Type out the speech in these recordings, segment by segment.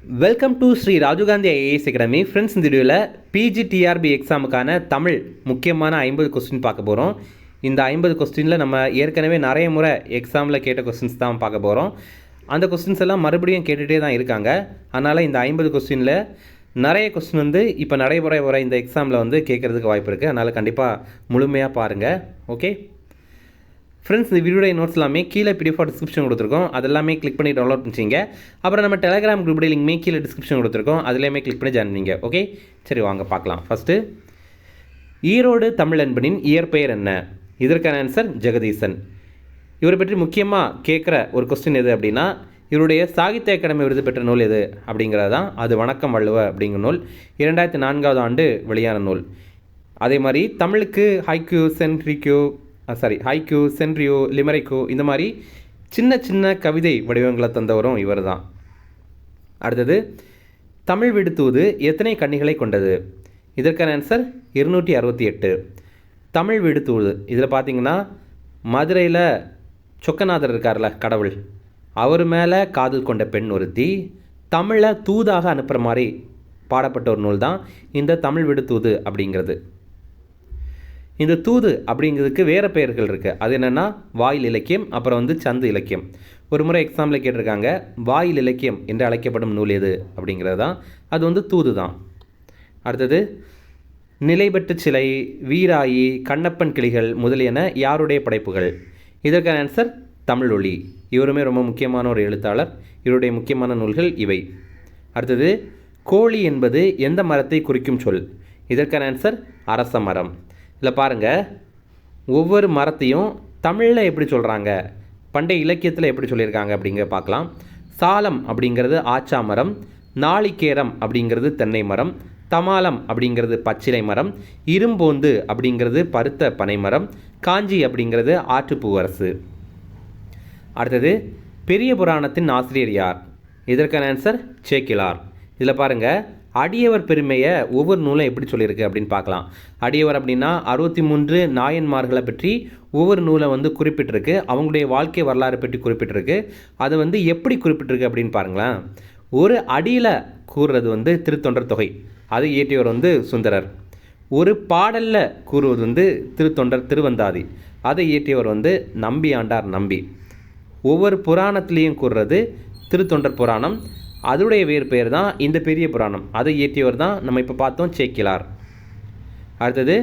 Welcome to Sri Rajiv Gandhi IAS academy. Friends, இந்த வீடியோவில் PGTRB எக்ஸாமுக்கான Tamil முக்கியமான 50 கொஸ்டின் பார்க்க போகிறோம். இந்த 50 கொஸ்டினில் நம்ம ஏற்கனவே நிறைய முறை எக்ஸாமில் கேட்ட கொஸ்டின்ஸ் தான் பார்க்க போகிறோம். அந்த கொஸ்டின்ஸ் எல்லாம் மறுபடியும் கேட்டுகிட்டே தான் இருக்காங்க. அதனால் இந்த 50 கொஸ்டினில் நிறைய கொஸ்டின் இப்போ நடைமுறை வர இந்த எக்ஸாமில் கேட்குறதுக்கு வாய்ப்பு இருக்குது. அதனால் கண்டிப்பாக முழுமையாக பாருங்கள். ஓகே ஃப்ரெண்ட்ஸ், இந்த வீடியோட நோட்ஸ் எல்லாமே கீழே பிடிஎஃப் டிஸ்கிரிப்ஷன் கொடுத்துருக்கோம். அதெல்லாமே கிளிக் பண்ணி டவுன்லோட் பண்ணிச்சிங்க. அப்புறம் நம்ம டெலிகிராம் குரூப் லிங்க்மே கீழே டிஸ்கிரிப்ஷன் கொடுத்துருக்கோம். அதுலேயுமே கிளிக் பண்ணி ஜாயின் பண்ணிங்க. ஓகே, சரி வாங்க பார்க்கலாம். ஃபஸ்ட்டு, ஈரோடு தமிழன்பனின் இயற்பெயர் என்ன? இதற்கான ஆன்சர் ஜெகதீசன். இவரை பற்றி முக்கியமாக கேட்குற ஒரு கொஸ்டின் எது அப்படின்னா, இவருடைய சாகித்ய அகாடமி விருது பெற்ற நூல் எது அப்படிங்கிறது தான். அது வணக்கம் வள்ளுவ அப்படிங்கிற நூல் 2004 ஆண்டு வெளியான நூல். அதே மாதிரி தமிழுக்கு ஹைக்யூ, சென்ட்ரியோ, லிமரிக்கோ இந்த மாதிரி சின்ன சின்ன கவிதை வடிவங்களை தந்தவரும் இவர் தான். அடுத்தது, தமிழ் விடுத்தூது எத்தனை கன்னிகளை கொண்டது? இதற்கான ஆன்சர் 268. தமிழ் விடுத்தூது இதில் பார்த்தீங்கன்னா, மதுரையில் சொக்கநாதர் இருக்கார்ல கடவுள், அவர் மேலே காதல் கொண்ட பெண் ஒருத்தி தமிழை தூதாக அனுப்புகிற மாதிரி பாடப்பட்ட ஒரு நூல் தான் இந்த தமிழ் விடுத்தூது அப்படிங்கிறது. இந்த தூது அப்படிங்கிறதுக்கு வேறு பெயர்கள் இருக்குது. அது என்னென்னா வாயில் இலக்கியம், அப்புறம் சந்து இலக்கியம். ஒரு முறை எக்ஸாமில் கேட்டிருக்காங்க, வாயில் இலக்கியம் என்று அழைக்கப்படும் நூல் எது அப்படிங்கிறது தான். அது தூது தான். அடுத்தது, நிலைபெற்ற சிலை, வீராயி, கண்ணப்பன் கிளிகள் முதலியன யாருடைய படைப்புகள்? இதற்கான ஆன்சர் தமிழொலி. இவருமே ரொம்ப முக்கியமான ஒரு எழுத்தாளர். இவருடைய முக்கியமான நூல்கள் இவை. அடுத்தது, கோழி என்பது எந்த மரத்தை குறிக்கும் சொல்? இதற்கான ஆன்சர் அரச மரம். இதில் பாருங்கள், ஒவ்வொரு மரத்தையும் தமிழில் எப்படி சொல்கிறாங்க, பண்டைய இலக்கியத்தில் எப்படி சொல்லியிருக்காங்க அப்படிங்கிற பார்க்கலாம். சாலம் அப்படிங்கிறது ஆச்சா மரம், நாளிகேரம் அப்படிங்கிறது தென்னை மரம், தமாலம் அப்படிங்கிறது பச்சிலை மரம், இரும்போந்து அப்படிங்கிறது பருத்த பனை மரம், காஞ்சி அப்படிங்கிறது ஆற்றுப்பூவரசு. அடுத்தது, பெரிய புராணத்தின் ஆசிரியர் யார்? இதற்கான ஆன்சர் சேக்கிழார். இதில் பாருங்கள், அடியவர் பெருமையை ஒவ்வொரு நூலும் எப்படி சொல்லியிருக்கு அப்படின்னு பார்க்கலாம். அடியவர் அப்படின்னா 63 நாயன்மார்களை பற்றி ஒவ்வொரு நூலை குறிப்பிட்டிருக்கு. அவங்களுடைய வாழ்க்கை வரலாறு பற்றி குறிப்பிட்டிருக்கு. அது எப்படி குறிப்பிட்டிருக்கு அப்படின்னு பாருங்களேன். ஒரு அடியில் கூறுறது திருத்தொண்டர் தொகை, அது இயற்றியவர் சுந்தரர். ஒரு பாடலில் கூறுவது திருத்தொண்டர் திருவந்தாதி, அதை இயற்றியவர் நம்பி ஆண்டார் நம்பி. ஒவ்வொரு புராணத்திலையும் கூறுறது திருத்தொண்டர் புராணம், அதோடைய வேறு பெயர் தான் இந்த பெரிய புராணம், அதை இயற்றியவர் தான் நம்ம இப்போ பார்த்தோம் சேக்கிழார். அடுத்தது,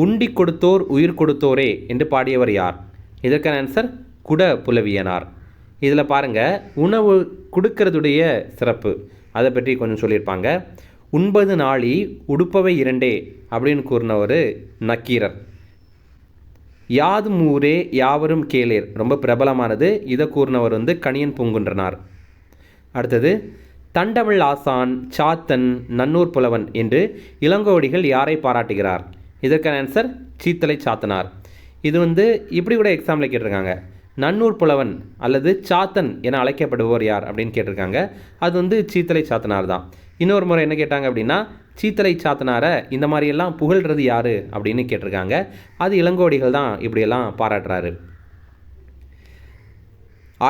உண்டி கொடுத்தோர் உயிர் கொடுத்தோரே என்று பாடியவர் யார்? இதற்கான ஆன்சர் குட புலவியனார். இதில் பாருங்கள், உணவு கொடுக்கறதுடைய சிறப்பு அதை பற்றி கொஞ்சம் சொல்லியிருப்பாங்க. 9 நாளி உடுப்பவை 2 அப்படின்னு கூறினவர் நக்கீரர். யாதும் ஊரே யாவரும் கேளேர் ரொம்ப பிரபலமானது. இதை கூறினவர் கணியன் பூங்குன்றனார். அடுத்தது, தண்டமிழ் ஆசான், சாத்தன், நன்னூர் புலவன் என்று இளங்கோவடிகள் யாரை பாராட்டுகிறார்? இதற்கான ஆன்சர் சீத்தலை சாத்தனார். இது இப்படி கூட எக்ஸாமில் கேட்டிருக்காங்க. நன்னூர் புலவன் அல்லது சாத்தன் என அழைக்கப்படுவோர் யார் அப்படின்னு கேட்டிருக்காங்க. அது சீத்தலை சாத்தனார் தான். இன்னொரு முறை என்ன கேட்டாங்க அப்படின்னா, சீத்தலை சாத்தனாரை இந்த மாதிரியெல்லாம் புகழ்கிறது யார் அப்படின்னு கேட்டிருக்காங்க. அது இளங்கோவடிகள் தான் இப்படியெல்லாம் பாராட்டுறாரு.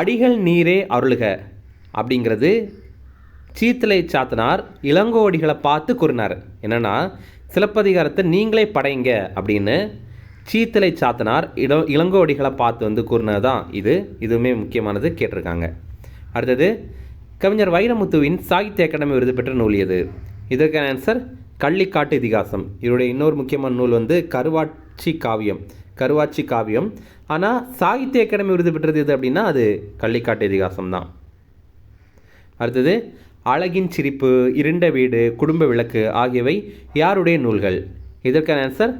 அடிகள் நீரே அருளுக அப்படிங்கிறது சீத்தலை சாத்தனார் இளங்கோவடிகளை பார்த்து கூறினார். என்னென்னா, சிலப்பதிகாரத்தை நீங்களே படைங்க அப்படின்னு சீத்தலை சாத்தனார் இளங்கோவடிகளை பார்த்து கூறினது தான் இதுவுமே முக்கியமானது கேட்டிருக்காங்க. அடுத்தது, கவிஞர் வைரமுத்துவின் சாகித்ய அகாடமி விருது பெற்ற நூல் எது? இதற்கான ஆன்சர் கள்ளிக்காட்டு இதிகாசம். இவருடைய இன்னொரு முக்கியமான நூல் கருவாச்சி காவியம். ஆனால் சாகித்ய அகாடமி விருது பெற்றது எது அப்படின்னா அது கள்ளிக்காட்டு இதிகாசம் தான். அடுத்தது, அழகின் சிரிப்பு, இருண்ட வீடு, குடும்ப விளக்கு ஆகியவை யாருடைய நூல்கள்? இதற்கான ஆன்சர்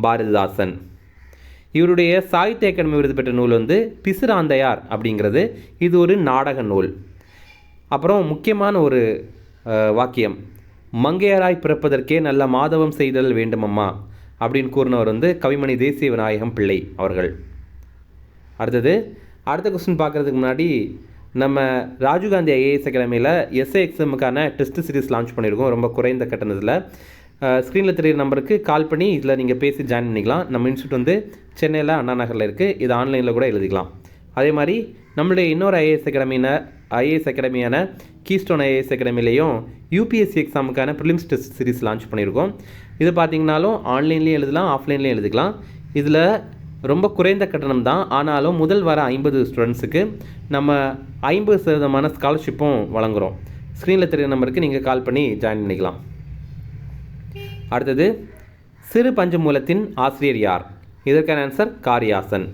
பாரதிதாசன். இவருடைய சாகித்ய அகாடமி விருது பெற்ற நூல் பிசிராந்தையார் அப்படிங்கிறது. இது ஒரு நாடக நூல். அப்புறம் முக்கியமான ஒரு வாக்கியம், மங்கையராய் பிறப்பதற்கே நல்ல மாதவம் செய்தல் வேண்டுமம்மா அப்படின்னு கூறினவர் கவிமணி தேசிய விநாயகம் பிள்ளை அவர்கள். அடுத்த கொஸ்டின் பார்க்குறதுக்கு முன்னாடி, நம்ம ராஜீவ்காந்தி ஐஏஎஸ் அகாடமியில் எஸ்ஏ எக்ஸாமுக்கான டெஸ்ட் சீரிஸ் லான்ச் பண்ணியிருக்கோம் ரொம்ப குறைந்த கட்டணத்தில். ஸ்க்ரீனில் தெரிகிற நம்பருக்கு கால் பண்ணி இதில் நீங்கள் பேசி ஜாயின் பண்ணிக்கலாம். நம்ம இன்ஸ்டியூட் சென்னையில் அண்ணா நகரில் இருக்குது. இது ஆன்லைனில் கூட எழுதிக்கலாம். அதே மாதிரி நம்மளுடைய இன்னொரு ஐஏஎஸ் அகாடமியில் ஐஏஎஸ் அகாடமியான கீஸ்டோன் ஐஏஎஸ் அகாடமிலையும் யூபிஎஸ்சி எக்ஸாமுக்கான ப்ரிலிம்ஸ் டெஸ்ட் சீரிஸ் லான்ச் பண்ணியிருக்கோம். இது பார்த்திங்கனாலும் ஆன்லைன்லேயும் எழுதலாம், ஆஃப்லைன்லேயும் எழுதிக்கலாம். இதில் ரொம்ப குறைந்த கட்டணம் தான். ஆனாலும் முதல் வர 50 ஸ்டூடெண்ட்ஸுக்கு நம்ம 50% ஸ்காலர்ஷிப்பும் வழங்குகிறோம். ஸ்க்ரீனில் தெரிகிற நம்பருக்கு நீங்கள் கால் பண்ணி ஜாயின் பண்ணிக்கலாம். அடுத்தது, சிறு பஞ்சமூலத்தின் ஆசிரியர் யார்? இதற்கான ஆன்சர் காரியாசன்.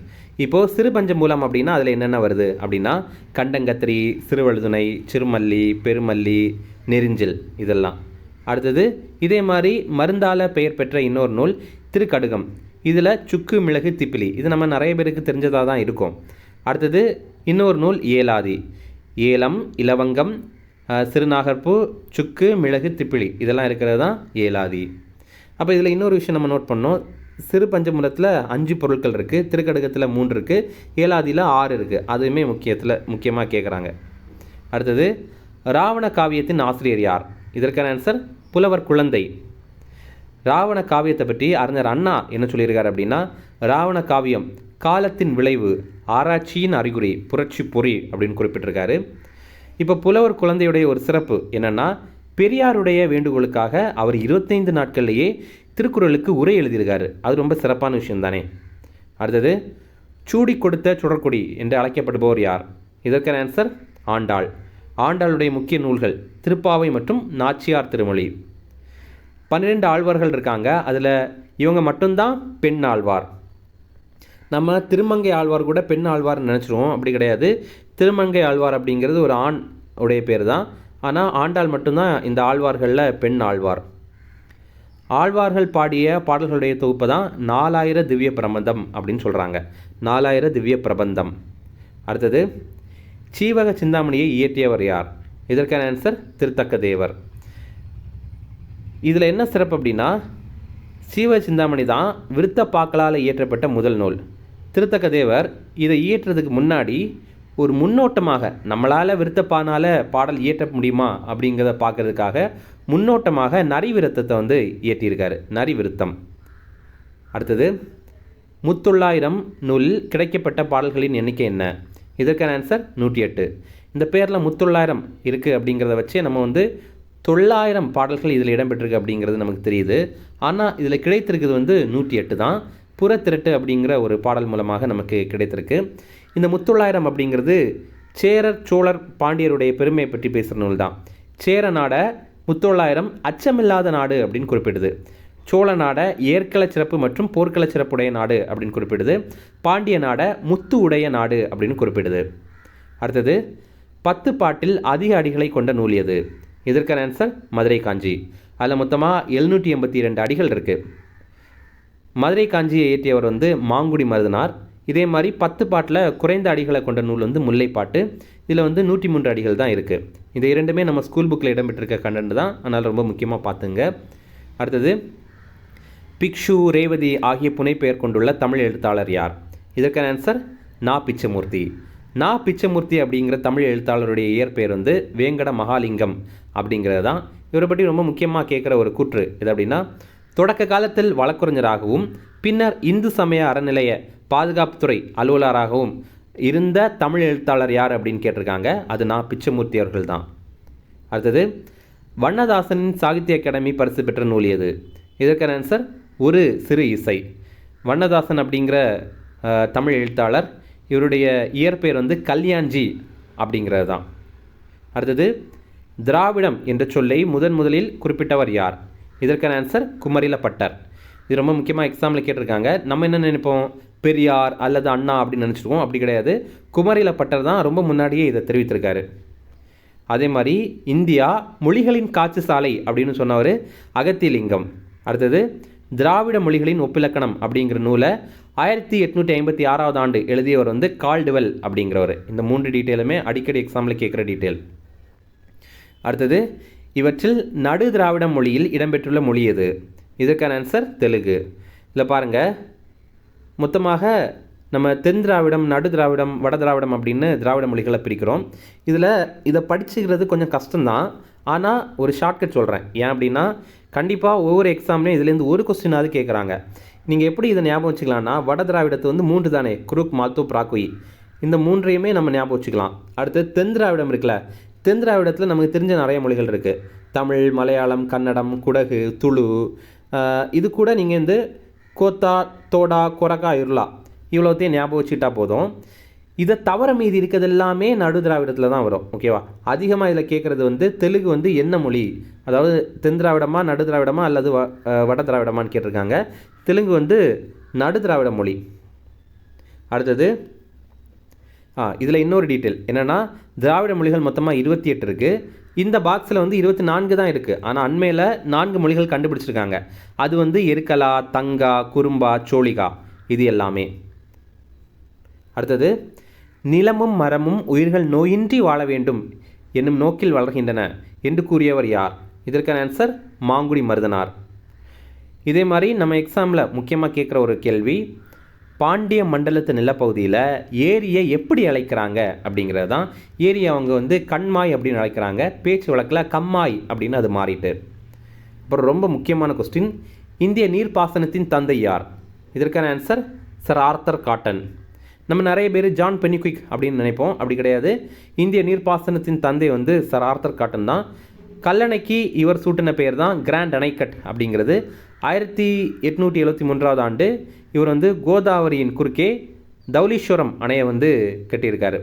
இப்போது சிறு பஞ்சமூலம் அப்படின்னா அதில் என்னென்ன வருது அப்படின்னா கண்டங்கத்திரி, சிறுவழுதுணை, சிறுமல்லி, பெருமல்லி, நெரிஞ்சில் இதெல்லாம். அடுத்தது, இதே மாதிரி மருந்தால பெயர் பெற்ற இன்னொரு நூல் திருக்கடுகம். இதில் சுக்கு, மிளகு, திப்பிலி இது நம்ம நிறைய பேருக்கு தெரிஞ்சதாக தான் இருக்கும். அடுத்தது இன்னொரு நூல் ஏலாதி. ஏலம், இலவங்கம், சிறுநாகற்பூ, சுக்கு, மிளகு, திப்பிலி இதெல்லாம் இருக்கிறது தான் ஏலாதி. அப்போ இதில் இன்னொரு விஷயம் நம்ம நோட் பண்ணோம். சிறு பஞ்சமூலத்தில் 5 பொருட்கள் இருக்குது, திருக்கடுகத்தில் 3 இருக்குது, ஏலாதியில் 6 இருக்குது. அதுவுமே முக்கியமாக கேட்குறாங்க. அடுத்தது, ராவண காவியத்தின் ஆசிரியர் யார்? இதற்கான ஆன்சர் புலவர் குழந்தை. ராவண காவியத்தை பற்றி அறிஞர் அண்ணா என்ன சொல்லியிருக்காரு அப்படின்னா, ராவண காவியம் காலத்தின் விளைவு, ஆராய்ச்சியின் அறிகுறி, புரட்சி பொறி அப்படின்னு குறிப்பிட்டிருக்காரு. இப்போ புலவர் குழந்தையுடைய ஒரு சிறப்பு என்னென்னா, பெரியாருடைய வேண்டுகோளுக்காக அவர் 25 நாட்கள்லேயே திருக்குறளுக்கு உரை எழுதியிருக்காரு. அது ரொம்ப சிறப்பான விஷயம் தானே. அடுத்தது, சூடி கொடுத்த சுடற்கொடி என்று அழைக்கப்படுபவர் யார்? இதற்கான ஆன்சர் ஆண்டாள். ஆண்டாளுடைய முக்கிய நூல்கள் திருப்பாவை மற்றும் நாச்சியார் திருமொழி. 12 ஆழ்வார்கள் இருக்காங்க. அதில் இவங்க மட்டும்தான் பெண் ஆழ்வார். நம்ம திருமங்கை ஆழ்வார் கூட பெண் ஆழ்வார்னு நினச்சிருவோம். அப்படி கிடையாது. திருமங்கை ஆழ்வார் அப்படிங்கிறது ஒரு ஆண் உடைய பேர் தான். ஆனால் ஆண்டாள் மட்டும்தான் இந்த ஆழ்வார்களில் பெண் ஆழ்வார். ஆழ்வார்கள் பாடிய பாடல்களுடைய தொகுப்பு தான் 4000 திவ்ய பிரபந்தம் அப்படின்னு சொல்கிறாங்க. 4000 திவ்ய பிரபந்தம். அடுத்தது, சீவக சிந்தாமணியை இயற்றியவர் யார்? இதற்கான ஆன்சர் திருத்தக்க தேவர். இதில் என்ன சிறப்பு அப்படின்னா, சீவக சிந்தாமணி தான் விருத்த பாக்களால் இயற்றப்பட்ட முதல் நூல். திருத்தக்க தேவர் இதை இயற்றுறதுக்கு முன்னாடி ஒரு முன்னோட்டமாக நம்மளால் விருத்தப்பானால் பாடல் இயற்ற முடியுமா அப்படிங்கிறத பார்க்கறதுக்காக முன்னோட்டமாக நரிவிருத்தத்தை வந்து இயற்றியிருக்காரு. நரிவிருத்தம். அடுத்தது, முத்தொள்ளாயிரம் நூலில் கிடைக்கப்பட்ட பாடல்களின் எண்ணிக்கை என்ன? இதற்கான ஆன்சர் 108. இந்த பேரில் முத்தொள்ளாயிரம் இருக்குது அப்படிங்கிறத வச்சு நம்ம வந்து 900 பாடல்கள் இதில் இடம்பெற்றிருக்கு அப்படிங்கிறது நமக்கு தெரியுது. ஆனால் இதில் கிடைத்திருக்குது வந்து 108 தான். புறத்திரட்டு அப்படிங்கிற ஒரு பாடல் மூலமாக நமக்கு கிடைத்திருக்கு. இந்த முத்தொள்ளாயிரம் அப்படிங்கிறது சேரர், சோழர், பாண்டியருடைய பெருமையை பற்றி பேசுகிற நூல் தான். சேர நாடை முத்தொள்ளாயிரம் அச்சமில்லாத நாடு அப்படின்னு குறிப்பிடுது. சோழ நாடை ஏற்கள சிறப்பு மற்றும் போர்க்கள சிறப்புடைய நாடு அப்படின்னு குறிப்பிடுது. பாண்டிய நாடை முத்து உடைய நாடு அப்படின்னு குறிப்பிடுது. அடுத்தது, 10 பாட்டில் அதிக அடிகளை கொண்ட நூல் எது? இதற்கான ஆன்சர் மதுரை காஞ்சி. அதில் மொத்தமாக 782 அடிகள் இருக்குது. மதுரை காஞ்சியை இயற்றியவர் வந்து மாங்குடி மருதனார். இதே மாதிரி 10 பாட்டில் குறைந்த அடிகளை கொண்ட நூல் வந்து முல்லைப்பாட்டு. இதில் வந்து 103 அடிகள் தான் இருக்குது. இது இரண்டுமே நம்ம ஸ்கூல் புக்கில் இடம்பெற்றிருக்க கண்டென்ட் தான். அதனால் ரொம்ப முக்கியமாக பார்த்துங்க. அடுத்தது, பிக்ஷு, ரேவதி ஆகிய புனைப்பெயர் கொண்டுள்ள தமிழ் எழுத்தாளர் யார்? இதற்கான ஆன்சர் நா. பிச்சமூர்த்தி. நா. பிச்சமூர்த்தி அப்படிங்கிற தமிழ் எழுத்தாளருடைய இயற்பெயர் வந்து வேங்கட மகாலிங்கம் அப்படிங்கிறது தான். இவரை பற்றி ரொம்ப முக்கியமாக கேட்குற ஒரு கூற்று இது அப்படின்னா, தொடக்க காலத்தில் வழக்கறிஞராகவும் பின்னர் இந்து சமய அறநிலைய பாதுகாப்புத்துறை அலுவலராகவும் இருந்த தமிழ் எழுத்தாளர் யார் அப்படின்னு கேட்டிருக்காங்க. அது நா. பிச்சமூர்த்தி அவர்கள் தான். அடுத்தது, வண்ணதாசனின் சாகித்ய அகாடமி பரிசு பெற்ற நூல் எது? இதற்கான ஆன்சர் ஒரு சிறு இசை. வண்ணதாசன் அப்படிங்கிற தமிழ் எழுத்தாளர். இவருடைய இயற்பெயர் வந்து கல்யாண்ஜி அப்படிங்கிறது தான். அடுத்தது, திராவிடம் என்ற சொல்லை முதலில் குறிப்பிட்டவர் யார்? இதற்கான ஆன்சர் குமரில பட்டர். இது ரொம்ப முக்கியமாக எக்ஸாமில் கேட்டிருக்காங்க. நம்ம என்ன நினைப்போம், பெரியார் அல்லது அண்ணா அப்படின்னு நினச்சிருக்கோம். அப்படி கிடையாது. குமரில பட்டர் தான் ரொம்ப முன்னாடியே இதை தெரிவித்திருக்காரு. அதே மாதிரி இந்தியா மொழிகளின் காட்சி சாலை அப்படின்னு சொன்னவர் அகத்தியலிங்கம். அடுத்தது, திராவிட மொழிகளின் ஒப்பிலக்கணம் அப்படிங்கிற நூலை 1856 ஆண்டு எழுதியவர் வந்து கால்டுவெல் அப்படிங்கிறவர். இந்த 3 டீட்டெயிலுமே அடிக்கடி எக்ஸாமில் கேட்குற டீட்டெயில். அடுத்தது, இவற்றில் நடு திராவிட மொழியில் இடம்பெற்றுள்ள மொழி எது? இதற்கான ஆன்சர் தெலுங்கு. இதில் பாருங்கள், மொத்தமாக நம்ம தென் திராவிடம், நடு திராவிடம், வட திராவிடம் அப்படின்னு திராவிட மொழிகளை பிரிக்கிறோம். இதை படிச்சுக்கிறது கொஞ்சம் கஷ்டம்தான். ஆனால் ஒரு ஷார்ட்கட் சொல்கிறேன். ஏன் அப்படின்னா, கண்டிப்பாக ஒவ்வொரு எக்ஸாம்லேயும் இதுலேருந்து ஒரு கொஸ்டினாவது கேட்குறாங்க. நீங்கள் எப்படி இதை ஞாபகம் வச்சுக்கலாம்னா, வட திராவிடத்தை வந்து 3 தானே, குருக், மால்தோ, பிராக்குயி. இந்த மூன்றையுமே நம்ம ஞாபகம் வச்சுக்கலாம். அடுத்து தென் திராவிடம் இருக்குல்ல, தென் திராவிடத்தில் நமக்கு தெரிஞ்ச நிறைய மொழிகள் இருக்குது. தமிழ், மலையாளம், கன்னடம், குடகு, துளு. இது கூட நீங்கள் வந்து கோத்தா, தோடா, கொரகா, இருளா இவ்வளோத்தையும் ஞாபகம் வச்சுக்கிட்டா போதும். இதை தவிர மீதி இருக்கிறது எல்லாமே நடு திராவிடத்தில் தான் வரும். ஓகேவா? அதிகமாக இதில் கேட்குறது வந்து தெலுங்கு வந்து என்ன மொழி, அதாவது தென் திராவிடமா நடு திராவிடமா அல்லது வட திராவிடமான்னு கேட்டிருக்காங்க. தெலுங்கு வந்து நடு திராவிட மொழி. அடுத்தது இதில் இன்னொரு டீட்டெயில் என்னென்னா, திராவிட மொழிகள் மொத்தமாக 28 இருக்குது. இந்த பாக்ஸில் வந்து 24 தான் இருக்குது. ஆனால் அண்மையில் 4 மொழிகள் கண்டுபிடிச்சிருக்காங்க. அது வந்து எருக்கலா, தங்கா, குறும்பா, சோழிகா இது எல்லாமே. அடுத்தது, நிலமும் மரமும் உயிர்கள் நோயின்றி வாழ வேண்டும் என்னும் நோக்கில் வளர்கின்றன என்று கூறியவர் யார்? இதற்கான ஆன்சர் மாங்குடி மருதனார். இதே மாதிரி நம்ம எக்ஸாமில் முக்கியமாக கேட்குற ஒரு கேள்வி, பாண்டிய மண்டலத்து நிலப்பகுதியில் ஏரியை எப்படி அழைக்கிறாங்க அப்படிங்கிறது தான். ஏரியை அவங்க வந்து கண்மாய் அப்படின்னு அழைக்கிறாங்க. பேச்சு வழக்கில் கம்மாய் அப்படின்னு அது மாறிட்டு. அப்புறம் ரொம்ப முக்கியமான கொஸ்டின், இந்திய நீர்ப்பாசனத்தின் தந்தை யார்? இதற்கான ஆன்சர் சர் ஆர்த்தர் காட்டன். நம்ம நிறைய பேர் ஜான் பெனிக்விக் அப்படின்னு நினைப்போம், அப்படி கிடையாது. இந்திய நீர்ப்பாசனத்தின் தந்தை வந்து சர் ஆர்த்தர் காட்டன் தான். கல்லணைக்கு இவர் சூட்டின பெயர் தான் கிராண்ட் அணைக்கட் அப்படிங்கிறது. 1873 ஆண்டு இவர் வந்து கோதாவரியின் குறுக்கே தௌலீஸ்வரம் அணையை வந்து கட்டியிருக்காரு.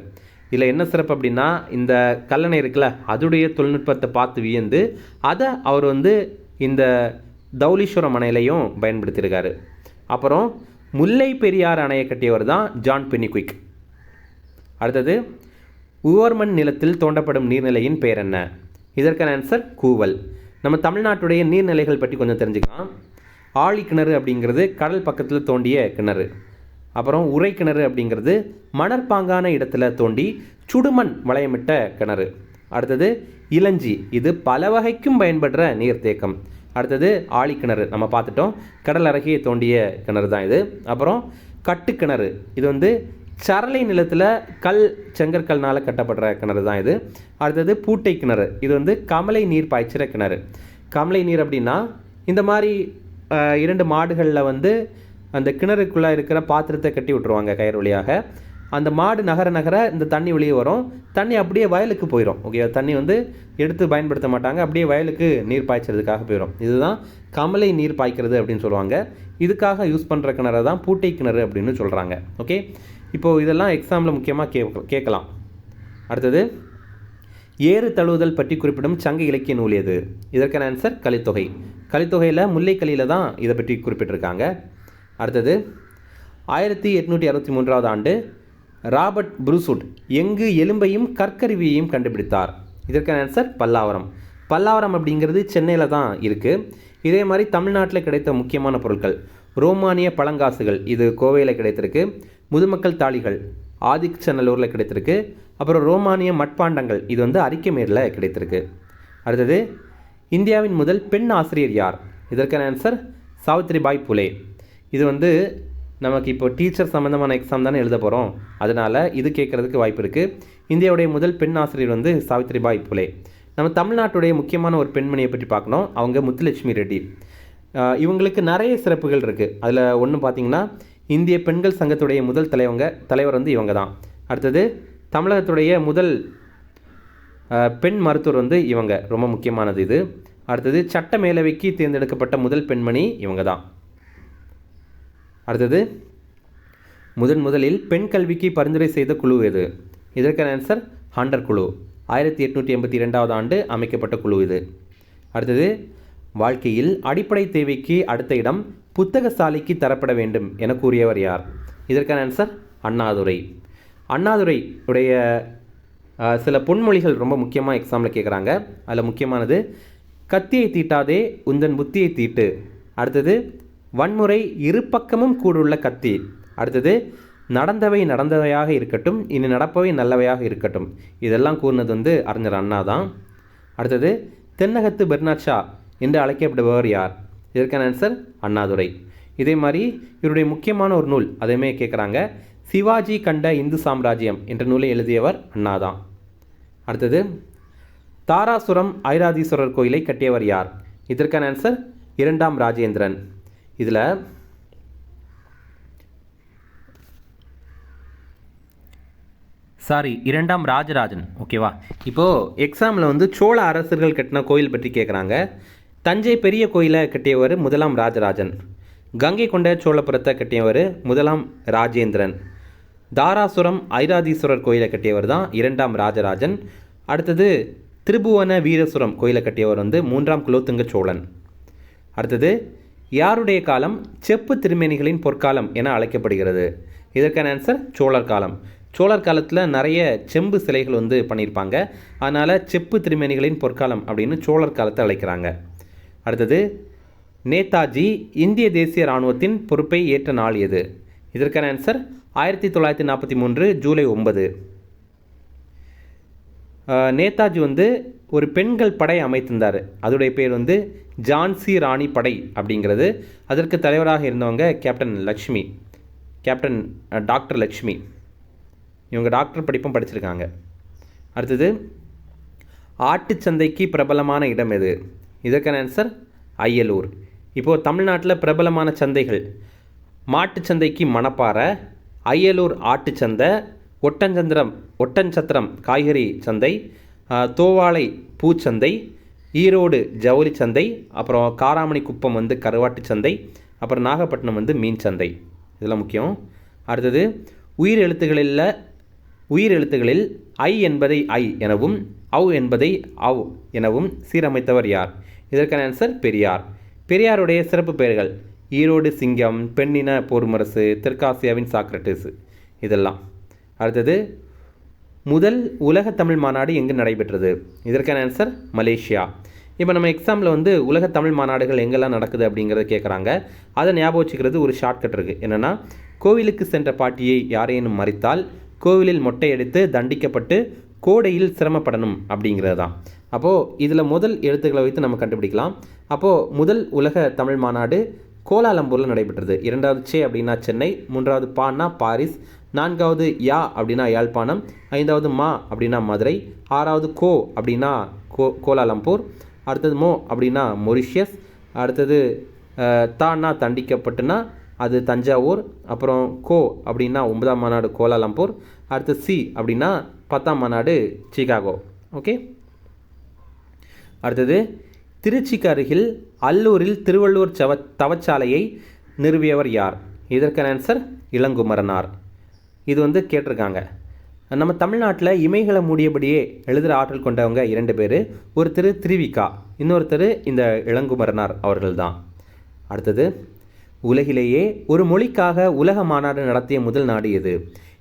இதில் என்ன சிறப்பு அப்படின்னா, இந்த கல்லணை இருக்குல்ல, அதுடைய தொழில்நுட்பத்தை பார்த்து வியந்து அதை அவர் வந்து இந்த தௌலீஸ்வரம் அணையிலையும் பயன்படுத்தியிருக்காரு. அப்புறம் முல்லை பெரியார் அணையை கட்டியவர் தான் ஜான் பெனிக்விக். அடுத்தது, உவர்மண் நிலத்தில் தோண்டப்படும் நீர்நிலையின் பெயர் என்ன? இதற்கான ஆன்சர் கூவல். நம்ம தமிழ்நாட்டுடைய நீர்நிலைகள் பற்றி கொஞ்சம் தெரிஞ்சுக்கலாம். ஆழி கிணறு அப்படிங்கிறது கடல் பக்கத்தில் தோண்டிய கிணறு. அப்புறம் உரை கிணறு அப்படிங்கிறது மணற்பாங்கான இடத்துல தோண்டி சுடுமண் வளையமிட்ட கிணறு. அடுத்தது இளஞ்சி, இது பல வகைக்கும் பயன்படுற நீர்த்தேக்கம். அடுத்தது ஆழி கிணறு நம்ம பார்த்துட்டோம், கடல் அருகே தோண்டிய கிணறு தான் இது. அப்புறம் கட்டுக்கிணறு, இது வந்து சரளை நிலத்தில் செங்கற்கல்னால் கட்டப்படுற கிணறு தான் இது. அடுத்தது பூட்டை கிணறு, இது வந்து கமலை நீர் பாய்ச்சிற கிணறு. கமலை நீர் அப்படின்னா இந்த மாதிரி 2 மாடுகளில் வந்து அந்த கிணறுக்குள்ளே இருக்கிற பாத்திரத்தை கட்டி விட்டுருவாங்க கயிறு வழியாக. அந்த மாடு நகர நகர இந்த தண்ணி வெளியே வரும், தண்ணி அப்படியே வயலுக்கு போயிடும். ஓகே, தண்ணி வந்து எடுத்து பயன்படுத்த மாட்டாங்க, அப்படியே வயலுக்கு நீர் பாய்ச்சறதுக்காக போயிடும். இதுதான் கமலை நீர் பாய்க்கிறது அப்படின்னு சொல்லுவாங்க. இதுக்காக யூஸ் பண்ணுற கிணறு தான் பூட்டை கிணறு அப்படின்னு சொல்கிறாங்க. ஓகே, இப்போது இதெல்லாம் எக்ஸாமில் முக்கியமாக கேட்கலாம். அடுத்தது, ஏறு தழுவுதல் பற்றி குறிப்பிடும் சங்க இலக்கிய நூல் எது? இதற்கான ஆன்சர் கலித்தொகை. கலித்தொகையில் முல்லைக்கலியில் தான் இதை பற்றி குறிப்பிட்டிருக்காங்க. அடுத்தது, 1863 ஆண்டு ராபர்ட் புரூஸ்வுட் எங்கு எலும்பையும் கற்கருவியையும் கண்டுபிடித்தார்? இதற்கான ஆன்சர் பல்லாவரம். பல்லாவரம் அப்படிங்கிறது சென்னையில் தான் இருக்குது. இதே மாதிரி தமிழ்நாட்டில் கிடைத்த முக்கியமான பொருட்கள், ரோமானிய பழங்காசுகள், இது கோவையில் கிடைத்திருக்கு. முதுமக்கள் தாளிகள் ஆதிச்சநல்லூரில் கிடைத்திருக்கு. அப்புறம் ரோமானிய மட்பாண்டங்கள், இது வந்து அரிக்கமேரில் கிடைத்திருக்கு. அடுத்தது, இந்தியாவின் முதல் பெண் ஆசிரியர் யார்? இதற்கான ஆன்சர் சாவித்ரிபாய் புலே. இது வந்து நமக்கு இப்போ டீச்சர் சம்மந்தமான எக்ஸாம் தானே எழுத போகிறோம், அதனால் இது கேட்குறதுக்கு வாய்ப்பு இருக்குது. இந்தியாவுடைய முதல் பெண் ஆசிரியர் வந்து சாவித்ரிபாய் புலே. நம்ம தமிழ்நாட்டுடைய முக்கியமான ஒரு பெண்மணியை பற்றி பார்க்கணும், அவங்க முத்துலட்சுமி ரெட்டி. இவங்களுக்கு நிறைய சிறப்புகள் இருக்குது. அதில் ஒன்று பார்த்திங்கன்னா, இந்திய பெண்கள் சங்கத்துடைய முதல் தலைவர் வந்து இவங்க தான். அடுத்தது, தமிழகத்துடைய முதல் பெண் மருத்துவர் வந்து இவங்க, ரொம்ப முக்கியமானது இது. அடுத்தது, சட்ட மேலவைக்கு தேர்ந்தெடுக்கப்பட்ட முதல் பெண்மணி இவங்க தான். அடுத்தது, முதலில் பெண் கல்விக்கு பரிந்துரை செய்த குழு எது? இதற்கான ஆன்சர் ஹண்டர் குழு. 1882 ஆண்டு அமைக்கப்பட்ட குழு இது. அடுத்தது, வாழ்க்கையில் அடிப்படை தேவைக்கு அடுத்த இடம் புத்தக சாலைக்கு தரப்பட வேண்டும் என கூறியவர் யார்? இதற்கான ஆன்சர் அண்ணாதுரை. அண்ணாதுரை உடைய சில பொன்மொழிகள் ரொம்ப முக்கியமாக எக்ஸாமில் கேட்குறாங்க. அதில் முக்கியமானது, கத்தியை தீட்டாதே உந்தன் புத்தியை தீட்டு. அடுத்தது, வன்முறை இரு பக்கமும் கூடுள்ள கத்தி. அடுத்தது, நடந்தவை நடந்தவையாக இருக்கட்டும், இனி நடப்பவை நல்லவையாக இருக்கட்டும். இதெல்லாம் கூறினது வந்து அறிஞர் அண்ணா தான். அடுத்தது, தென்னகத்து பெர்னாட் ஷா என்று அழைக்கப்படுபவர் யார்? இதற்கான ஆன்சர் அண்ணாதுரை. இதே மாதிரி இவருடைய முக்கியமான ஒரு நூல் அதையுமே கேட்குறாங்க, சிவாஜி கண்ட இந்து சாம்ராஜ்யம் என்ற நூலை எழுதியவர் அண்ணா தான். அடுத்தது, தாராசுரம் ஐராதீஸ்வரர் கோயிலை கட்டியவர் யார்? இதற்கான ஆன்சர் 2ஆம் ராஜேந்திரன். இதில் இரண்டாம் ராஜராஜன். ஓகேவா? இப்போது எக்ஸாமில் வந்து சோழ அரசர்கள் கட்டின கோயில் பற்றி கேட்குறாங்க. தஞ்சை பெரிய கோயிலை கட்டியவர் முதலாம் ராஜராஜன். கங்கை கொண்ட சோழபுரத்தை கட்டியவர் முதலாம் ராஜேந்திரன். தாராசுரம் ஐராதீஸ்வரர் கோயிலை கட்டியவர் தான் இரண்டாம் ராஜராஜன். அடுத்தது திருபுவன வீரசுரம் கோயிலை கட்டியவர் வந்து மூன்றாம் குலோத்துங்க சோழன். அடுத்தது யாருடைய காலம் செப்பு திருமேனிகளின் பொற்காலம் என அழைக்கப்படுகிறது? இதற்கான ஆன்சர் சோழர் காலம். சோழர் காலத்தில் நிறைய செம்பு சிலைகள் வந்து பண்ணியிருப்பாங்க. அதனால் செப்பு திருமேனிகளின் பொற்காலம் அப்படின்னு சோழர் காலத்தை அழைக்கிறாங்க. அடுத்தது நேதாஜி இந்திய தேசிய இராணுவத்தின் பொறுப்பை ஏற்ற நாள் எது? இதற்கான ஆன்சர் 1943 ஜூலை 9. நேதாஜி வந்து ஒரு பெண்கள் படை அமைத்திருந்தார். அதோடைய பேர் வந்து ஜான்சி ராணி படை அப்படிங்கிறது. அதற்கு தலைவராக இருந்தவங்க கேப்டன் டாக்டர் லக்ஷ்மி. இவங்க டாக்டர் படிப்பும் படிச்சிருக்காங்க. அடுத்தது ஆட்டுச்சந்தைக்கு பிரபலமான இடம் எது? இதற்கான ஆன்சர் அய்யலூர். இப்போது தமிழ்நாட்டில் பிரபலமான சந்தைகள்: மாட்டுச்சந்தைக்கு மணப்பாறை, அய்யலூர் ஆட்டுச்சந்தை, ஒட்டன்சத்திரம் காய்கறி சந்தை, தோவாளை பூச்சந்தை, ஈரோடு ஜவுளி சந்தை, அப்புறம் காராமணி குப்பம் வந்து கருவாட்டு சந்தை, அப்புறம் நாகப்பட்டினம் வந்து மீன் சந்தை. இதெல்லாம் முக்கியம். அடுத்தது உயிர் எழுத்துகளில் ஐ என்பதை ஐ எனவும் அவ் என்பதை அவ் எனவும் சீரமைத்தவர் யார்? இதற்கான ஆன்சர் பெரியார். பெரியாருடைய சிறப்பு பெயர்கள்: ஈரோடு சிங்கம், பெண்ணின போர்மரசு, தெற்காசியாவின் சாக்ரட்டிஸ். இதெல்லாம். அடுத்தது முதல் உலக தமிழ் மாநாடு எங்கு நடைபெற்றது? இதற்கான ஆன்சர் மலேசியா. இப்போ நம்ம எக்ஸாமில் வந்து உலக தமிழ் மாநாடுகள் எங்கெல்லாம் நடக்குது அப்படிங்கிறத கேட்குறாங்க. அதை ஞாபகம் வச்சுக்கிறது ஒரு ஷார்ட்கட் இருக்குது. என்னென்னா, கோவிலுக்கு சென்ற பாட்டியை யாரேனும் மறித்தால் கோவிலில் மொட்டையடித்து தண்டிக்கப்பட்டு கோடையில் சிரமப்படணும் அப்படிங்கிறது தான். அப்போது இதில் முதல் எழுத்துக்களை வைத்து நம்ம கண்டுபிடிக்கலாம். அப்போது முதல் உலக தமிழ் மாநாடு கோலாலம்பூரில் நடைபெற்றது. இரண்டாவது சே அப்படின்னா சென்னை, மூன்றாவது பான்னா பாரிஸ், நான்காவது யா அப்படின்னா யாழ்ப்பாணம், ஐந்தாவது மா அப்படின்னா மதுரை, ஆறாவது கோ அப்படின்னா கோலாலம்பூர், அடுத்தது மோ அப்படின்னா மொரிஷியஸ், அடுத்தது தான்னா தண்டிக்கப்பட்டுனா அது தஞ்சாவூர், அப்புறம் கோ அப்படின்னா 9ஆம் மாநாடு கோலாலம்பூர், அடுத்து சி அப்படின்னா 10ஆம் மாநாடு சிகாகோ. ஓகே. அடுத்தது திருச்சிக்கு அருகில் அல்லூரில் திருவள்ளுவர் தவச்சாலையை நிறுவியவர் யார்? இதற்கான ஆன்சர் இளங்குமரனார். இது வந்து கேட்டிருக்காங்க. நம்ம தமிழ்நாட்டில் இமைகளை மூடியபடியே எழுதுகிற ஆற்றல் கொண்டவங்க 2 பேர். ஒருத்தர் திருவிக்கா, இன்னொருத்தர் இந்த இளங்குமரனார் அவர்கள் தான். அடுத்தது உலகிலேயே ஒரு மொழிக்காக உலக மாநாடு நடத்திய முதல் நாடு எது?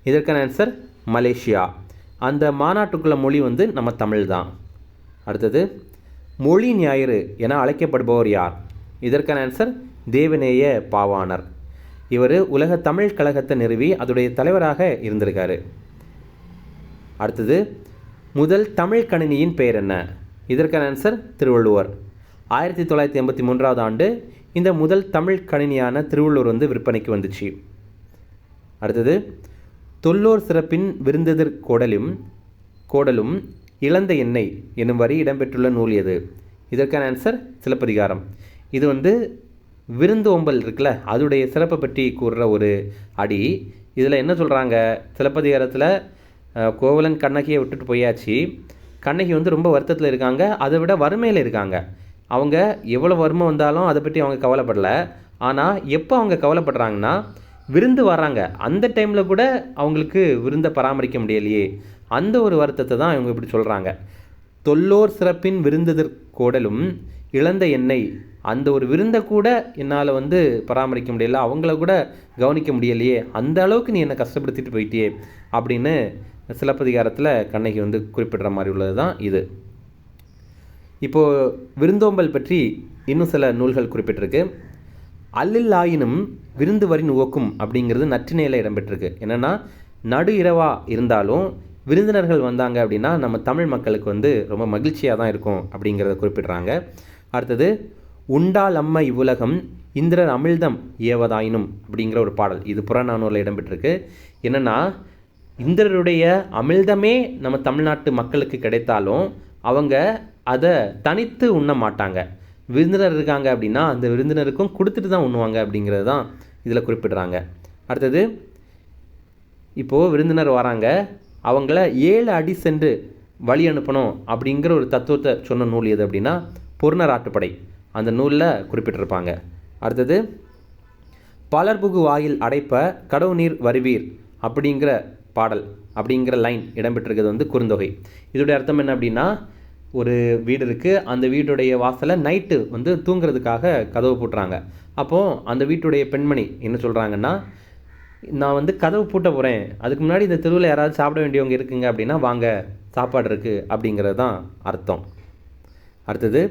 இதற்கான ஆன்சர் மலேசியா. அந்த மாநாட்டுக்குள்ள மொழி வந்து நம்ம தமிழ் தான். அடுத்தது மொழி ஞாயிறு என அழைக்கப்படுபவர் யார்? இதற்கான ஆன்சர் தேவநேய பாவாணர். இவர் உலக தமிழ் கழகத்தை நிறுவி அதோடைய தலைவராக இருந்திருக்காரு. அடுத்தது முதல் தமிழ் கணினியின் பெயர் என்ன? இதற்கான ஆன்சர் திருவள்ளுவர். 1983ஆம் ஆண்டு இந்த முதல் தமிழ் கணினியான திருவள்ளுவர் வந்து விற்பனைக்கு வந்துச்சு. அடுத்தது தொல்லோர் சிறப்பின் விருந்தெதிர் கோடலும் இழந்த எண்ணெய் என்னும் வரி இடம்பெற்றுள்ள நூல் எது? இதற்கான ஆன்சர் சிலப்பதிகாரம். இது வந்து விருந்து ஓம்பல் இருக்குல்ல, அதோடைய சிறப்பை பற்றி கூறுற ஒரு அடி. இதில் என்ன சொல்கிறாங்க, சிலப்பதிகாரத்தில் கோவலன் கண்ணகியை விட்டுட்டு போயாச்சு. கண்ணகி வந்து ரொம்ப வருத்தத்தில் இருக்காங்க, அதை விட வறுமையில் இருக்காங்க. அவங்க எவ்வளோ வறுமை வந்தாலும் அதை பற்றி அவங்க கவலைப்படலை. ஆனால் எப்போ அவங்க கவலைப்படுறாங்கன்னா, விருந்து வர்றாங்க அந்த டைமில் கூட அவங்களுக்கு விருந்தை பராமரிக்க முடியலையே, அந்த ஒரு வருத்தத்தை தான் இவங்க இப்படி சொல்கிறாங்க. தொல்லோர் சிறப்பின் விருந்தெதிர் கோடலும் இழந்த எண்ணெய், அந்த ஒரு விருந்தை கூட என்னால் வந்து பராமரிக்க முடியல, அவங்கள கூட கவனிக்க முடியலையே, அந்த அளவுக்கு நீ என்னை கஷ்டப்படுத்திட்டு போயிட்டியே அப்படின்னு சிலப்பதிகாரத்தில் கண்ணகி வந்து குறிப்பிடுற மாதிரி உள்ளது தான் இது. இப்போது விருந்தோம்பல் பற்றி இன்னும் சில நூல்கள் குறிப்பிட்டிருக்கு. அல்லில்லாயினும் விருந்து வரி நுவக்கும் அப்படிங்கிறது நற்றிணையில் இடம்பெற்றிருக்கு. என்னென்னா, நடு இரவாக இருந்தாலும் விருந்தினர்கள் வந்தாங்க அப்படின்னா நம்ம தமிழ் மக்களுக்கு வந்து ரொம்ப மகிழ்ச்சியாக தான் இருக்கும் அப்படிங்கிறத குறிப்பிடுறாங்க. அடுத்தது உண்டால் அம்ம இவ்வுலகம் இந்திரர் அமிழ்தம் ஏவதாயினும் அப்படிங்கிற ஒரு பாடல், இது புறநானூரில் இடம்பெற்றிருக்கு. என்னென்னா, இந்திரருடைய அமிழ்தமே நம்ம தமிழ்நாட்டு மக்களுக்கு கிடைத்தாலும் அவங்க அதை தனித்து உண்ண மாட்டாங்க. விருந்தினர் இருக்காங்க அப்படின்னா அந்த விருந்தினருக்கும் கொடுத்துட்டு தான் உண்ணுவாங்க அப்படிங்கிறது தான் இதில் குறிப்பிடுறாங்க. அடுத்தது இப்போது விருந்தினர் வராங்க, அவங்கள 7 அடி சென்று வழி அனுப்பணும் அப்படிங்கிற ஒரு தத்துவத்தை சொன்ன நூல் எது அப்படின்னா பொருணராற்றுப்படை. அந்த நூலில் குறிப்பிட்டிருப்பாங்க. அடுத்தது, பலர்புகு வாயில் அடைப்ப கடவு நீர் வருவீர் அப்படிங்கிற பாடல் அப்படிங்கிற லைன் இடம்பெற்றிருக்கிறது வந்து குறுந்தொகை. இதோடைய அர்த்தம் என்ன அப்படின்னா, ஒரு வீடு இருக்குது, அந்த வீட்டுடைய வாசலை நைட்டு வந்து தூங்குறதுக்காக கதவு பூட்டுறாங்க. அப்போது அந்த வீட்டுடைய பெண்மணி என்ன சொல்கிறாங்கன்னா, நான் வந்து கதவு பூட்ட போகிறேன், அதுக்கு முன்னாடி இந்த தெருவில் யாராவது சாப்பிட வேண்டியவங்க இருக்குங்க அப்படின்னா வாங்க, சாப்பாடு இருக்குது அப்படிங்கிறது தான் அர்த்தம். அடுத்தது,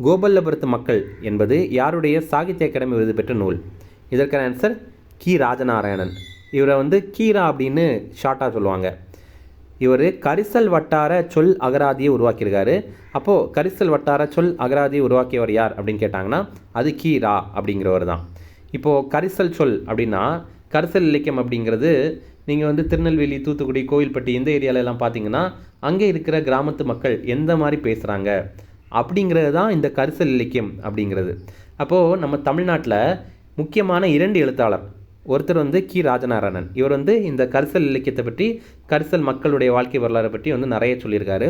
கோபல்லபுரத்து மக்கள் என்பது யாருடைய சாகித்ய அகாடமி விருது பெற்ற நூல்? இதற்கான ஆன்சர் கி. ராஜநாராயணன். இவரை வந்து கீரா அப்படின்னு ஷார்ட்டாக சொல்லுவாங்க. இவர் கரிசல் வட்டார சொல் அகராதியை உருவாக்கியிருக்காரு. அப்போது கரிசல் வட்டார சொல் அகராதியை உருவாக்கியவர் யார் அப்படின்னு கேட்டாங்கன்னா அது கீரா அப்படிங்கிறவர் தான். இப்போது கரிசல் சொல் அப்படின்னா, கரிசல் இலக்கியம் அப்படிங்கிறது நீங்கள் வந்து திருநெல்வேலி, தூத்துக்குடி, கோவில்பட்டி இந்த ஏரியாலெல்லாம் பார்த்தீங்கன்னா அங்கே இருக்கிற கிராமத்து மக்கள் எந்த மாதிரி பேசுகிறாங்க அப்படிங்கிறது தான் இந்த கரிசல் இலக்கியம் அப்படிங்கிறது. அப்போது நம்ம தமிழ்நாட்டில் முக்கியமான 2 எழுத்தாளர், ஒருத்தர் வந்து கி. ராஜநாராயணன். இவர் வந்து இந்த கரிசல் இலக்கியத்தை பற்றி, கரிசல் மக்களுடைய வாழ்க்கை வரலாறை பற்றி வந்து நிறைய சொல்லியிருக்காரு.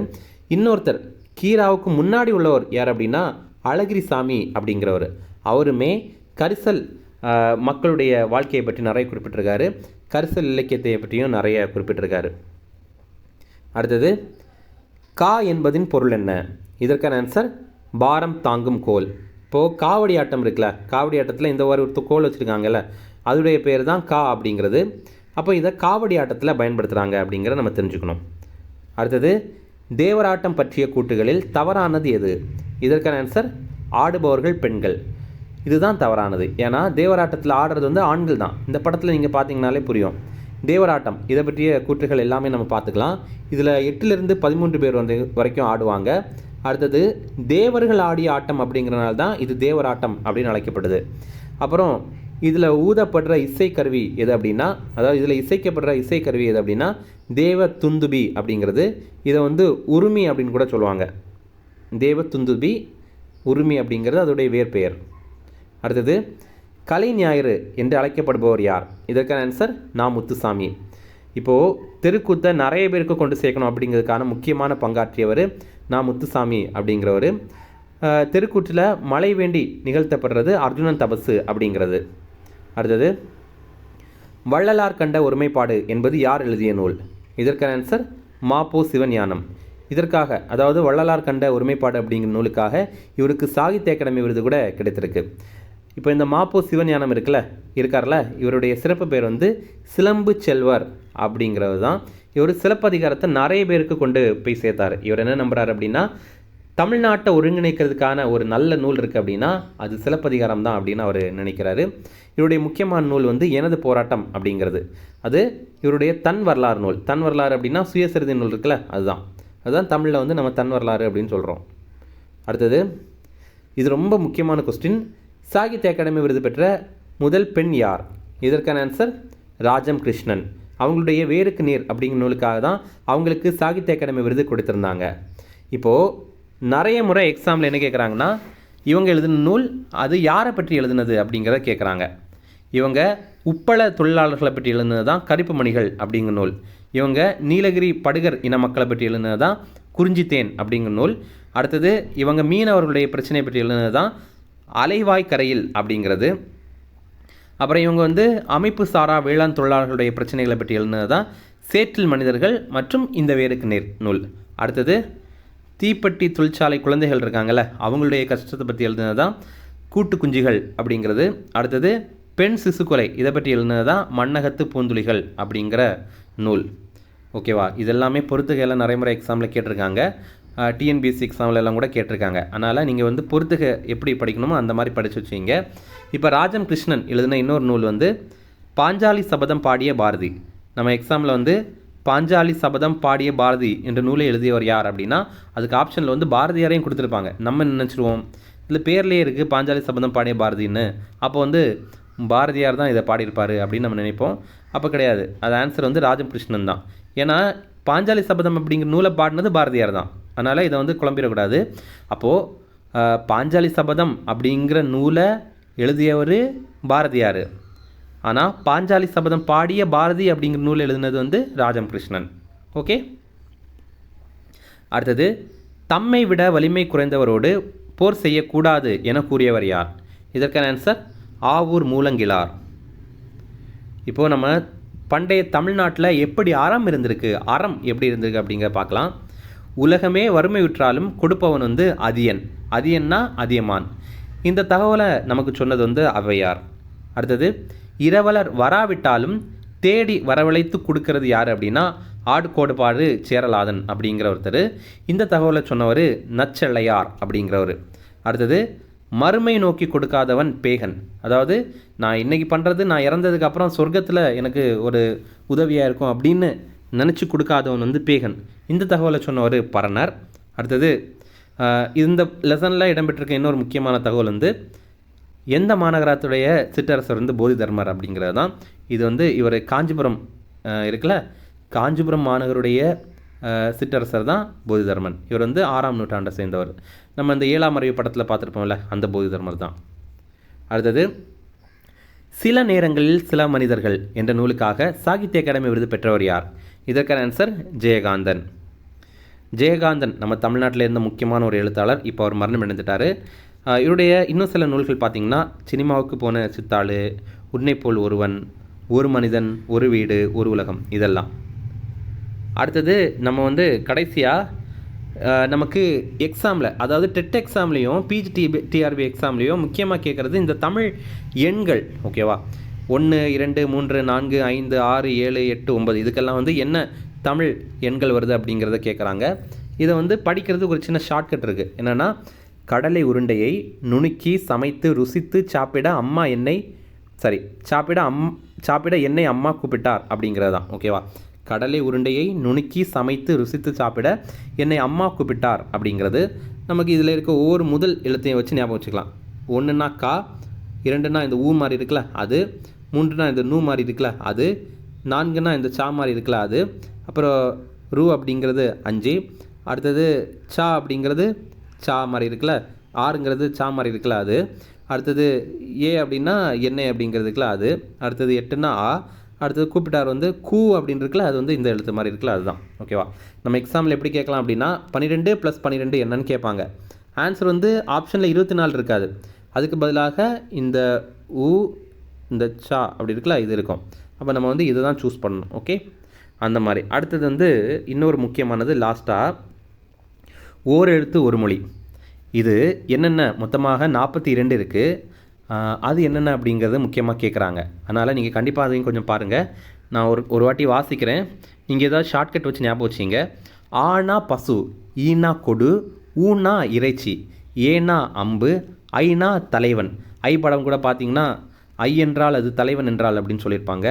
இன்னொருத்தர் கீராவுக்கு முன்னாடி உள்ளவர் யார் அப்படின்னா அழகிரிசாமி அப்படிங்கிறவர். அவருமே கரிசல் மக்களுடைய வாழ்க்கையை பற்றி நிறைய குறிப்பிட்டிருக்காரு, கரிசல் இலக்கியத்தை பற்றியும் நிறைய குறிப்பிட்டிருக்காரு. அடுத்தது, கா என்பதின் பொருள் என்ன? இதற்கான ஆன்சர் பாரம் தாங்கும் கோல். இப்போது காவடி ஆட்டம் இருக்குல்ல, காவடி ஆட்டத்தில் இந்த ஒரு கோல் வச்சுருக்காங்கல்ல, அதோடைய பேர் தான் கா அப்படிங்கிறது. அப்போ இதை காவடி ஆட்டத்தில் பயன்படுத்துகிறாங்க அப்படிங்கிறத நம்ம தெரிஞ்சுக்கணும். அடுத்தது, தேவராட்டம் பற்றிய கூட்டுகளில் தவறானது எது? இதற்கான ஆன்சர் ஆடுபவர்கள் பெண்கள். இதுதான் தவறானது. ஏன்னா தேவராட்டத்தில் ஆடுறது வந்து ஆண்கள் தான். இந்த படத்தில் நீங்கள் பார்த்தீங்கனாலே புரியும். தேவராட்டம் இதை பற்றிய கூற்றுகள் எல்லாமே நம்ம பார்த்துக்கலாம். இதில் 8லிருந்து 13 பேர் வந்து வரைக்கும் ஆடுவாங்க. அடுத்தது, தேவர்கள் ஆடிய ஆட்டம் அப்படிங்கிறனால தான் இது தேவராட்டம் அப்படின்னு அழைக்கப்படுது. அப்புறம் இதில் ஊதப்படுற இசைக்கருவி எது அப்படின்னா, அதாவது இதில் இசைக்கப்படுற இசைக்கருவி எது அப்படின்னா தேவ துந்துபி அப்படிங்கிறது. இதை வந்து உருமி அப்படின்னு கூட சொல்லுவாங்க. தேவ துந்துபி, உருமி அப்படிங்கிறது அதோடைய வேர்பெயர். அடுத்தது, கலை ஞாயிறு என்று அழைக்கப்படுபவர் யார்? இதற்கான ஆன்சர் நா. முத்துசாமி. இப்போது தெருக்கூத்தை நிறைய பேருக்கு கொண்டு சேர்க்கணும் அப்படிங்கிறதுக்கான முக்கியமான பங்காற்றியவர் நா. முத்துசாமி அப்படிங்கிறவர். தெருக்கூற்றில் மழை வேண்டி நிகழ்த்தப்படுறது அர்ஜுனன் தபசு அப்படிங்கிறது. அடுத்தது, வள்ளலார் கண்ட ஒருமைப்பாடு என்பது யார் எழுதிய நூல்? இதற்கான ஆன்சர் மாப்போ சிவஞானம். இதற்காக, அதாவது வள்ளலார் கண்ட ஒருமைப்பாடு அப்படிங்கிற நூலுக்காக இவருக்கு சாகித்ய அகாடமி விருது கூட கிடைத்திருக்கு. இப்போ இந்த மாப்போ சிவஞானம் இருக்கார்ல, இவருடைய சிறப்பு பேர் வந்து சிலம்பு செல்வர் அப்படிங்கிறது தான். இவர் சிலப்பதிகாரத்தை நிறைய பேருக்கு கொண்டு போய் சேர்த்தார். இவர் என்ன நம்புறாரு அப்படின்னா, தமிழ்நாட்டை ஒருங்கிணைக்கிறதுக்கான ஒரு நல்ல நூல் இருக்குது அப்படின்னா அது சிலப்பதிகாரம் தான் அப்படின்னு அவர் நினைக்கிறாரு. இவருடைய முக்கியமான நூல் வந்து எனது போராட்டம் அப்படிங்கிறது. அது இவருடைய தன் வரலாறு நூல். தன் வரலாறு அப்படின்னா சுயசரிதை நூல் இருக்குல்ல, அதுதான் தமிழில் வந்து நம்ம தன் வரலாறு அப்படின்னு சொல்கிறோம். அடுத்தது, இது ரொம்ப முக்கியமான கொஸ்டின். சாகித்ய அகாடமி விருது பெற்ற முதல் பெண் யார்? இதற்கான ஆன்சர் ராஜம் கிருஷ்ணன். அவங்களுடைய வேருக்கு நீர் அப்படிங்கிற நூலுக்காக தான் அவங்களுக்கு சாகித்ய அகாடமி விருது கொடுத்துருந்தாங்க. இப்போது நிறைய முறை எக்ஸாமில் என்ன கேட்குறாங்கன்னா, இவங்க எழுதின நூல் அது யாரை பற்றி எழுதினது அப்படிங்கிறத கேட்குறாங்க. இவங்க உப்பள தொழிலாளர்களை பற்றி எழுதினது தான் கருப்பு மணிகள் அப்படிங்கிற நூல். இவங்க நீலகிரி படுகர் இன மக்களை பற்றி எழுதினது தான் குறிஞ்சித்தேன் அப்படிங்கிற நூல். அடுத்தது, இவங்க மீனவர்களுடைய பிரச்சனை பற்றி எழுதினது தான் அலைவாய் கரையில் அப்படிங்கிறது. அப்புறம் இவங்க வந்து அமைப்பு சாரா வேளாண் தொழிலாளர்களுடைய பிரச்சனைகளை பற்றி எழுதினது தான் சேற்றில் மனிதர்கள் மற்றும் இந்த வேருக்கு நீர் நூல். அடுத்தது, தீப்பெட்டி தொழிற்சாலை குழந்தைகள் இருக்காங்கள்ல, அவங்களுடைய கஷ்டத்தை பற்றி எழுதினது தான் கூட்டு குஞ்சுகள் அப்படிங்கிறது. அடுத்தது, பெண் சிசு கொலை இதை பற்றி எழுதினது தான் மண்ணகத்து பூந்துளிகள் அப்படிங்கிற நூல். ஓகேவா? இதெல்லாமே பொறுத்துகையில் நிறைய முறை எக்ஸாமில் கேட்டிருக்காங்க. டிஎன்பிஎஸ்சி எக்ஸாமில் எல்லாம் கூட கேட்டிருக்காங்க. அதனால் நீங்கள் வந்து பொறுத்துக எப்படி படிக்கணுமோ அந்த மாதிரி படித்து வச்சுங்க. இப்போ ராஜம் கிருஷ்ணன் எழுதின இன்னொரு நூல் வந்து பாஞ்சாலி சபதம் பாடிய பாரதி. நம்ம எக்ஸாமில் வந்து பாஞ்சாலி சபதம் பாடிய பாரதி என்ற நூலை எழுதியவர் யார் அப்படின்னா அதுக்கு ஆப்ஷனில் வந்து பாரதியாரையும் கொடுத்துருப்பாங்க. நம்ம நினச்சிருவோம் இதில் பேர்லேயே இருக்குது பாஞ்சாலி சபதம் பாடிய பாரதின்னு, அப்போ வந்து பாரதியார் தான் இதை பாடியிருப்பார் அப்படின்னு நம்ம நினைப்போம். அப்போ கிடையாது, அது ஆன்சர் வந்து ராஜம் கிருஷ்ணன் தான். ஏன்னா பாஞ்சாலி சபதம் அப்படிங்கிற நூலை பாடினது பாரதியார் தான். அதனால் இதை வந்து குழம்பிடக்கூடாது. அப்போது பாஞ்சாலி சபதம் அப்படிங்கிற நூலை எழுதியவர் பாரதியார், ஆனால் பாஞ்சாலி சபதம் பாடிய பாரதி அப்படிங்கிற நூல் எழுதினது வந்து ராஜம் கிருஷ்ணன். ஓகே. அடுத்தது, தம்மை விட வலிமை குறைந்தவரோடு போர் செய்யக்கூடாது என கூறியவர் யார்? இதற்கான ஆன்சர் ஆவூர் மூலங்கிழார். இப்போது நம்ம பண்டைய தமிழ்நாட்டில் எப்படி அறம் இருந்திருக்கு, அறம் எப்படி இருந்திருக்கு அப்படிங்கிற பார்க்கலாம். உலகமே வறுமையுற்றாலும் கொடுப்பவன் வந்து அதியன், அதியன்னா அதியமான். இந்த தகவலை நமக்கு சொன்னது ஔவையார். அடுத்தது, இரவலர் வராவிட்டாலும் தேடி வரவழைத்து கொடுக்கறது யார் அப்படின்னா ஆடுகோடுபாடு சேரலாதன் அப்படிங்கிற ஒருத்தர். இந்த தகவலை சொன்னவர் நச்செள்ளையார் அப்படிங்கிறவர். அடுத்தது, மறுமை நோக்கி கொடுக்காதவன் பேகன். அதாவது நான் இன்றைக்கி பண்ணுறது நான் இறந்ததுக்கு அப்புறம் சொர்க்கத்தில் எனக்கு ஒரு உதவியாக இருக்கும் அப்படின்னு நினச்சி கொடுக்காதவன் பேகன். இந்த தகவலை சொன்னவர் பரணர். அடுத்தது, இந்த லெசனில் இடம்பெற்றிருக்க இன்னொரு முக்கியமான தகவல் எந்த மாநகரத்துடைய சிற்றரசர் போதி தர்மர் அப்படிங்கிறது தான். இது இவர் காஞ்சிபுரம் இருக்குல்ல, காஞ்சிபுரம் மாநகருடைய சிற்றரசர் தான் போதி தர்மன். இவர் 6ஆம் நூற்றாண்டை சேர்ந்தவர். நம்ம இந்த 7ஆம் அறிவு படத்தில் பார்த்துருப்போம்ல, அந்த போதி தர்மர் தான். அடுத்தது, சில நேரங்களில் சில மனிதர்கள் என்ற நூலுக்காக சாகித்ய அகாடமி விருது பெற்றவர் யார்? இதற்கான ஆன்சர் ஜெயகாந்தன். ஜெயகாந்தன் நம்ம தமிழ்நாட்டில் இருந்த முக்கியமான ஒரு எழுத்தாளர். இப்போ அவர் மரணம் அடைந்துட்டார். இவருடைய இன்னும் சில நூல்கள் பார்த்திங்கன்னா சினிமாவுக்கு போன சித்தாளு, உன்னை போல் ஒருவன், ஒரு மனிதன், ஒரு வீடு, ஒரு உலகம், இதெல்லாம். அடுத்தது, நம்ம கடைசியாக நமக்கு எக்ஸாமில், அதாவது டெட் எக்ஸாம்லேயும் பிஜிடிஆர்பி எக்ஸாம்லேயும் முக்கியமாக கேட்குறது இந்த தமிழ் எண்கள். ஓகேவா? 1, 2, 3, 4, 5, 6, 7, 8, 9 இதுக்கெல்லாம் என்ன தமிழ் எண்கள் வருது அப்படிங்கிறத கேட்குறாங்க. இதை படிக்கிறதுக்கு ஒரு சின்ன ஷார்ட்கட் இருக்குது. என்னென்னா, கடலை உருண்டையை நுணுக்கி சமைத்து ருசித்து சாப்பிட என்னை அம்மா கூப்பிட்டார் அப்படிங்கிறது தான். ஓகேவா? கடலை உருண்டையை நுணுக்கி சமைத்து ருசித்து சாப்பிட என்னை அம்மா கூப்பிட்டார் அப்படிங்கிறது. நமக்கு இதில் இருக்க ஒவ்வொரு முதல் எழுத்தையும் வச்சு ஞாபகம் வச்சுக்கலாம். 1னா கா, 2னா இந்த ஊ மாதிரி இருக்குல்ல அது, 3னா இந்த நூ மாதிரி இருக்குல்ல அது, 4னா இந்த சா மாதிரி இருக்குல்ல அது, அப்புறம் ரூ அப்படிங்கிறது 5, அடுத்தது சா அப்படிங்கிறது சா மாதிரி இருக்குல்ல, 6ங்கிறது சா மாதிரி இருக்குல்ல அது, அடுத்தது ஏ அப்படின்னா எண்ணெய் அப்படிங்கிறதுக்குல அது, அடுத்தது 8னா ஆ, அடுத்தது கூப்பிட்டார் கூ அப்படின்னு இருக்குல்ல அது இந்த எழுத்து மாதிரி இருக்குல்ல அதுதான். ஓகேவா? நம்ம எக்ஸாமில் எப்படி கேட்கலாம் அப்படின்னா 12 + 12 என்னன்னு கேட்பாங்க. ஆன்சர் ஆப்ஷனில் 24 இருக்காது. அதுக்கு பதிலாக இந்த ஊ, இந்த சா அப்படி இருக்குல்ல இது இருக்கும். அப்போ நம்ம இதை தான் சூஸ் பண்ணணும். ஓகே, அந்த மாதிரி. அடுத்தது இன்னொரு முக்கியமானது லாஸ்ட்டாக ஓர் எழுத்து ஒரு மொழி. இது என்னென்ன மொத்தமாக 42 இருக்குது. அது என்னென்ன அப்படிங்கிறது முக்கியமாக கேட்குறாங்க. அதனால் நீங்கள் கண்டிப்பாக அதையும் கொஞ்சம் பாருங்கள். நான் ஒரு வாட்டி வாசிக்கிறேன். நீங்கள் ஏதாவது ஷார்ட்கட் வச்சு ஞாபகம் வச்சிங்க. ஆனா பசு, ஈனா கொடு, ஊனா இறைச்சி, ஏனா அம்பு, ஐனா தலைவன். ஐ படம் கூட பார்த்தீங்கன்னா ஐ என்றால் அது தலைவன் என்றால் அப்படின்னு சொல்லியிருப்பாங்க.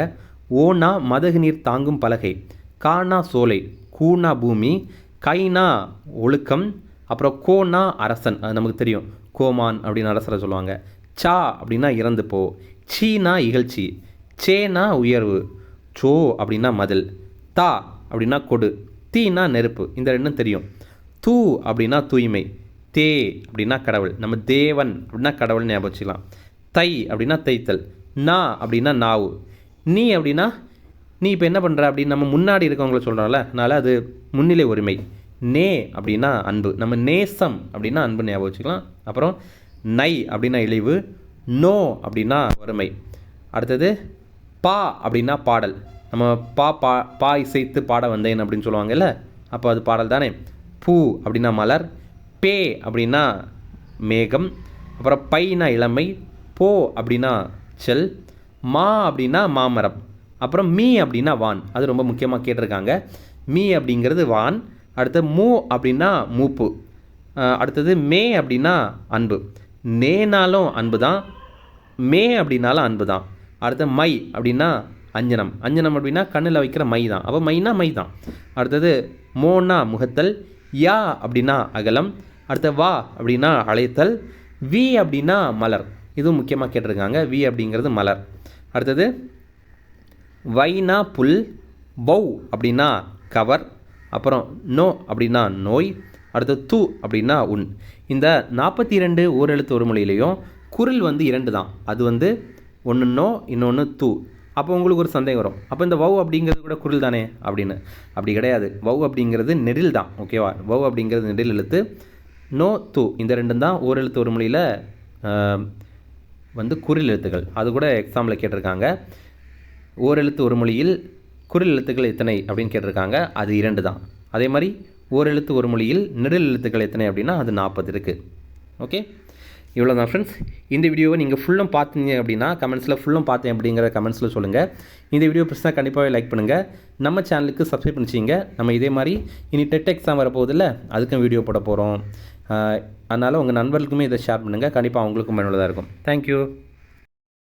ஓனா மதகு நீர் தாங்கும் பலகை, கானா சோலை, கூனா பூமி, கைனா ஒழுக்கம், அப்புறம் கோனா அரசன், அது நமக்கு தெரியும், கோமான் அப்படின்னு அரசரை சொல்லுவாங்க. சா அப்படின்னா இறந்து போ, சீனா இகழ்ச்சி, சேனா உயர்வு, சோ அப்படின்னா மதில், தா அப்படின்னா கொடு, தீனா நெருப்பு, இந்த ரெண்டும் தெரியும். தூ அப்படின்னா தூய்மை, தே அப்படின்னா கடவுள், நம்ம தேவன் அப்படின்னா கடவுள் ஞாபகம் வச்சுக்கலாம். தை அப்படின்னா தைத்தல், நா அப்படின்னா நாவு, நீ அப்படின்னா நீ இப்போ என்ன பண்ணுற அப்படின்னு நம்ம முன்னாடி இருக்கவங்கள சொல்கிறோம்ல, அதனால் அது முன்னிலை உரிமை. நே அப்படின்னா அன்பு, நம்ம நேசம் அப்படின்னா அன்பு ஞாபகம் வச்சுக்கலாம். அப்புறம் நை அப்படின்னா இழிவு, நோ அப்படின்னா வறுமை. அடுத்தது பா அப்படின்னா பாடல், நம்ம பா இசைத்து பாட வந்தேன் அப்படின்னு சொல்லுவாங்கல்ல, அப்போ அது பாடல் தானே. பூ அப்படின்னா மலர், பே அப்படின்னா மேகம், அப்புறம் பைனா இளமை, போ அப்படின்னா செல், மா அப்படின்னா மாமரம், அப்புறம் மீ அப்படின்னா வான். அது ரொம்ப முக்கியமாக கேட்டிருக்காங்க. மீ அப்படிங்கிறது வான். அடுத்து மூ அப்படின்னா மூப்பு. அடுத்தது மே அப்படின்னா அன்பு, நேனாலும் அன்பு தான், மே அப்படின்னாலும் அன்பு தான். அடுத்து மை அப்படின்னா அஞ்சனம், அஞ்சனம் அப்படின்னா கண்ணில் வைக்கிற மை தான், அப்போ மைனா மை தான். அடுத்தது மோனா முகத்தல், யா அப்படின்னா அகலம், அடுத்த வா அப்படின்னா அழைத்தல், வி அப்படின்னா மலர். இதுவும் முக்கியமாக கேட்டிருக்காங்க, வி அப்படிங்கிறது மலர். அடுத்தது வைனா புல், பௌ அப்படின்னா கவர், அப்புறம் நோ அப்படின்னா நோய், அடுத்து தூ அப்படின்னா உன். இந்த 42 ஓரெழுத்து ஒரு மொழியிலையும் குரில் 2 தான். அது ஒன்று நோ, இன்னொன்று தூ. அப்போ உங்களுக்கு ஒரு சந்தேகம் வரும், அப்போ இந்த வவ் அப்படிங்கிறது கூட குரில் தானே அப்படின்னு. அப்படி கிடையாது. வவ் அப்படிங்கிறது நெடில் தான். ஓகேவா? வவ் அப்படிங்கிறது நெடில் எழுத்து. நோ து இந்த ரெண்டும் தான் ஓரெழுத்து ஒரு மொழியில் குறில் எழுத்துக்கள். அது கூட எக்ஸாம்பிள் கேட்டிருக்காங்க. ஓரெழுத்து ஒரு மொழியில் குறில் எழுத்துக்கள் எத்தனை அப்படின்னு கேட்டிருக்காங்க. அது 2 தான். அதே மாதிரி ஓரெழுத்து ஒரு மொழியில் நெடில் எழுத்துக்கள் எத்தனை அப்படின்னா அது 40 இருக்குது. ஓகே, இவ்வளோ தான் ஃப்ரெண்ட்ஸ். இந்த வீடியோவை நீங்கள் ஃபுல்லும் பார்த்தீங்க அப்படின்னா கமெண்ட்ஸில் ஃபுல்லும் பார்த்தேன் அப்படிங்கிற கமெண்ட்ஸில் சொல்லுங்கள். இந்த வீடியோ பிடிச்சா கண்டிப்பாகவே லைக் பண்ணுங்கள். நம்ம சேனலுக்கு சப்ஸ்கிரைப் பண்ணிச்சிங்க. நம்ம இதே மாதிரி இனி டெட் எக்ஸாம் வரப்போதில்ல, அதுக்கும் வீடியோ போட போகிறோம். அதனால் உங்கள் நண்பர்களுக்குமே இதை ஷேர் பண்ணுங்கள். கண்டிப்பாக அவங்களுக்கும் பயனுள்ளதாக இருக்கும். தேங்க்யூ.